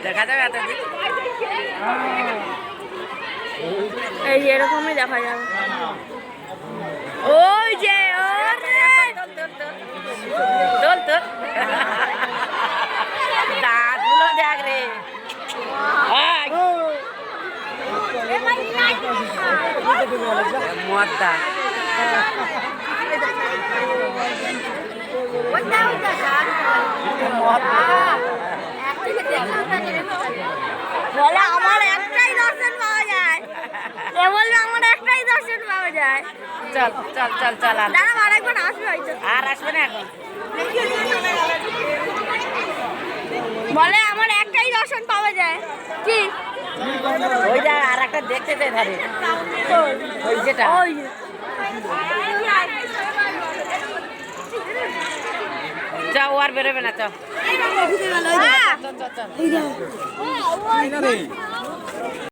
দেখা যাবে এতদিন। এই এরকমই দেখা যাবে। ওই যে তোল তোল দাঁতগুলো দেখ রে। মদ্দা বলে আমার একটাই দর্শন পাওয়া যায়, এ বলবে আমার একটাই দর্শন পাওয়া যায়। চল চল চল চল আর দাঁড়া আরেকবার আসবে হয়তো। আর আসবে না এখন। বলে আমার একটাই দর্শন পাওয়া যায়। কি ওই যা আর একটা দেখতে চাই ধারে ওই যেটা ওই যা ও আর বেরোবে না। চল হ্যাঁ। চল চল চল।